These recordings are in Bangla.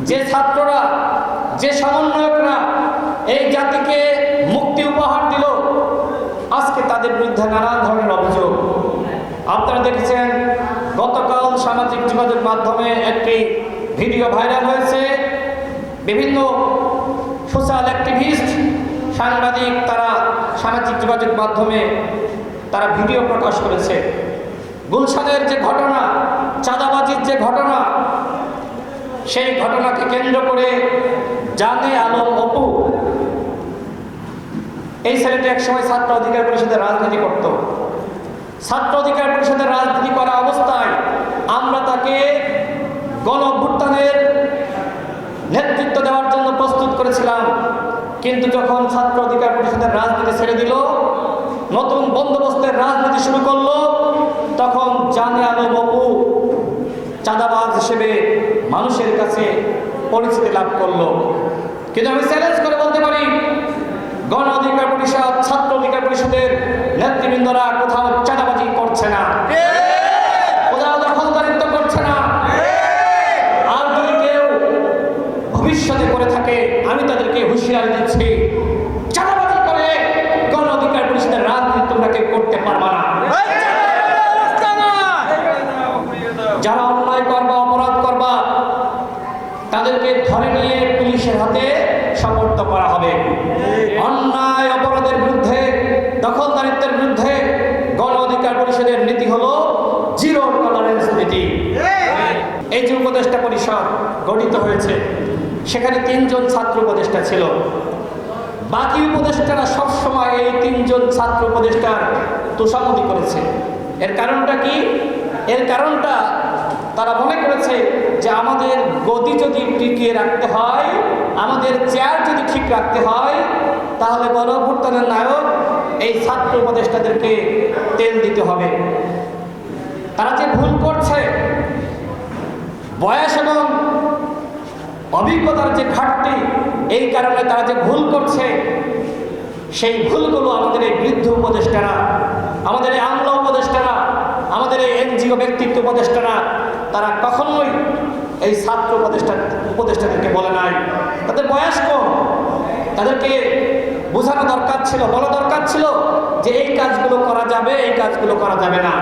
যে ছাত্ররা, যে সমন্বয়করা এই জাতিকে মুক্তি উপহার দিল, আজকে তাদের বিরুদ্ধে নানান ধরনের অভিযোগ। আপনারা দেখেছেন গতকাল সামাজিক যোগাযোগ মাধ্যমে একটি ভিডিও ভাইরাল হয়েছে। বিভিন্ন সোশ্যাল অ্যাক্টিভিস্ট, সাংবাদিক, তারা সামাজিক যোগাযোগ মাধ্যমে তারা ভিডিও প্রকাশ করেছে। গুলশানের যে ঘটনা, চাঁদাবাজির যে ঘটনা, সেই ঘটনাকে কেন্দ্র করে জানে আলম অপু, এই ছেলেটি একসময় ছাত্র অধিকার পরিষদের রাজনীতি করত। ছাত্র অধিকার পরিষদের রাজনীতি করা অবস্থায় আমরা তাকে গণ অভ্যুত্থানের নেতৃত্ব দেওয়ার জন্য প্রস্তুত করেছিলাম। কিন্তু যখন ছাত্র অধিকার পরিষদের রাজনীতি ছেড়ে দিল, নতুন বন্দোবস্তের রাজনীতি শুরু করলো, তখন জানে আলম অপু চাঁদাবাজ হিসেবে মানুষের কাছে পরিচিতি লাভ করলো। কিন্তু আমি চ্যালেঞ্জ করে বলতে পারি, গণ অধিকার পরিষদ, ছাত্র অধিকার পরিষদের নেতৃবৃন্দরা কোথাও চাঁদাবাজি করছে না, কোথাও দখলদারিত্ব করছে না। আর যদি কেউ ভবিষ্যতে করে থাকে, আমি তাদেরকে হুঁশিয়ারি দিচ্ছি, চাঁদাবাজি করে গণ অধিকার পরিষদের রাজনীতি তোমরা কেউ করতে পারবা না। যারা অন্যায় করবা, অপরাধ করবা, তাদেরকে ধরে নিয়ে পুলিশের হাতে সোপর্দ করা হবে। অন্যায় অপরাধের বিরুদ্ধে, দখলদারিত্বের বিরুদ্ধে গণ অধিকার পরিষদের নীতি হলো জিরো টলারেন্স নীতি। এই যে উপদেষ্টা পরিষদ গঠিত হয়েছে, সেখানে 3 জন ছাত্র উপদেষ্টা ছিল। বাকি উপদেষ্টারা সবসময় এই 3 জন ছাত্র উপদেষ্টার তোষামোদী করেছে। এর কারণটা কি? এর কারণটা তারা মনে করেছে যে আমাদের গদি যদি টিকিয়ে রাখতে হয়, আমাদের চেয়ার যদি ঠিক রাখতে হয়, তাহলে গণ অভ্যুত্থানের নায়ক এই ছাত্র উপদেষ্টাদেরকে তেল দিতে হবে। তারা যে ভুল করছে, বয়স এবং অভিজ্ঞতার যে ঘাটতি, এই কারণে তারা যে ভুল করছে, সেই ভুলগুলো আমাদের এই বৃদ্ধ উপদেষ্টারা, আমাদের এই আমলা উপদেষ্টারা, আমাদের এই এনজিও ব্যক্তিত্ব উপদেষ্টারা, তারা কখনোই এই ছাত্র উপদেষ্টাদেরকে বলে নাই। তাদের বয়স কম, তাদেরকে বোঝানো দরকার ছিল, বলা দরকার ছিল যে এই কাজগুলো করা যাবে, এই কাজগুলো করা যাবে না।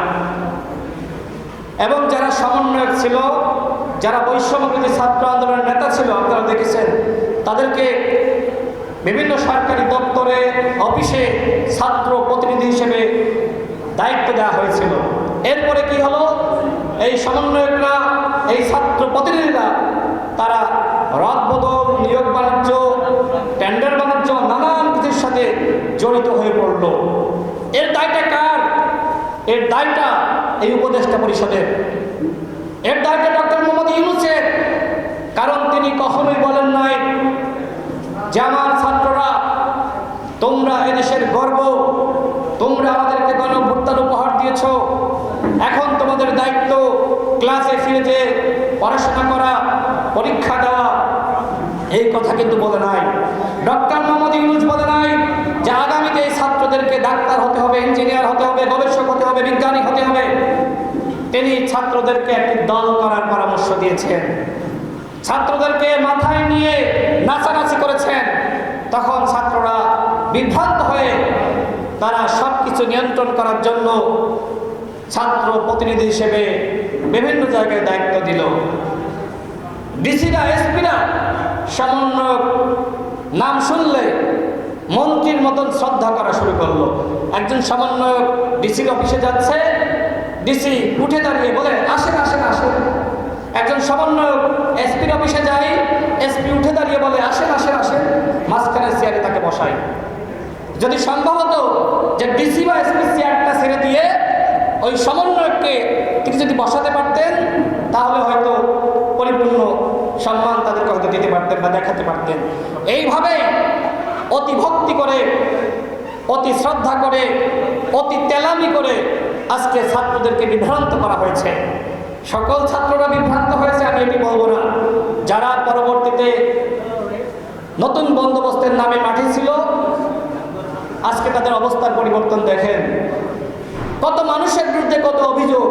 এবং যারা সমন্বয়ক ছিল, যারা বৈষম্যবিরোধী ছাত্র আন্দোলনের নেতা ছিল, আপনারা দেখেছেন তাদেরকে বিভিন্ন সরকারি দপ্তরে, অফিসে ছাত্র প্রতিনিধি হিসেবে দায়িত্ব দেওয়া হয়েছিল। এরপরে কি হলো? এই সমন্বয়করা, এই ছাত্র প্রতিনিধিরা, তারা রদবদল, নিয়োগ বাণিজ্য, টেন্ডার বাণিজ্য, নানান কিছুর সাথে জড়িত হয়ে পড়ল। এর দায়টা কার? এর দায়টা এই উপদেষ্টা পরিষদের, এর দায়টা ডক্টর মোহাম্মদ ইউনূসের। কারণ তিনি কখনোই বলেন নাই যে আমার ছাত্ররা, তোমরা এদেশের গর্ব, তোমরা আমাদেরকে গণ অভ্যুত্থান উপহার দিয়েছ, এখন তোমাদের দায়িত্ব ক্লাসে ফিরে যে পড়াশোনা করা, পরীক্ষা দেওয়া। এই কথা কিন্তু বলে নাই। ডক্টর মোহাম্মদ ইউনূস বলে নাই যে আগামীতে এই ছাত্রদেরকে ডাক্তার হতে হবে, ইঞ্জিনিয়ার হতে হবে, গবেষক হতে হবে, বিজ্ঞানী হতে হবে। তিনি ছাত্রদেরকে একটি দল করার পরামর্শ দিয়েছেন, ছাত্রদেরকে মাথায় নিয়ে নাচানাচি করেছেন। তখন ছাত্ররা বিভ্রান্ত হয়ে তারা সব কিছু নিয়ন্ত্রণ করার জন্য ছাত্র প্রতিনিধি হিসেবে বিভিন্ন জায়গায় দায়িত্ব দিল। ডিসিরা, এসপিরা সমন্বয়ক নাম শুনলে মন্ত্রীর মতন শ্রদ্ধা করা শুরু করলো। একজন সমন্বয়ক ডিসির অফিসে যাচ্ছে, ডিসি উঠে দাঁড়িয়ে বলে আসেন আসেন আসেন। একজন সমন্বয়ক এসপির অফিসে যায়, এসপি উঠে দাঁড়িয়ে বলে আসেন আসেন আসেন। মাঝখানে চেয়ারে তাকে বসায়। যদি সম্ভব হতো যে ডিসি বা এসপি চেয়ারটা ছেড়ে দিয়ে ওই সমন্বয়ককে তিনি যদি বসাতে পারতেন, তাহলে হয়তো পরিপূর্ণ সম্মান তাদেরকে হয়তো দিতে পারতেন বা দেখাতে পারতেন। এইভাবে অতি ভক্তি করে, অতি শ্রদ্ধা করে, অতি তেলামি করে আজকে ছাত্রদেরকে বিভ্রান্ত করা হয়েছে। সকল ছাত্ররা বিভ্রান্ত হয়েছে আমি এটি বলবো না। যারা পরবর্তীতে নতুন বন্দোবস্তের নামে মাঠে ছিল, আজকে তাদের অবস্থার পরিবর্তন দেখেন। কত মানুষের বিরুদ্ধে কত অভিযোগ,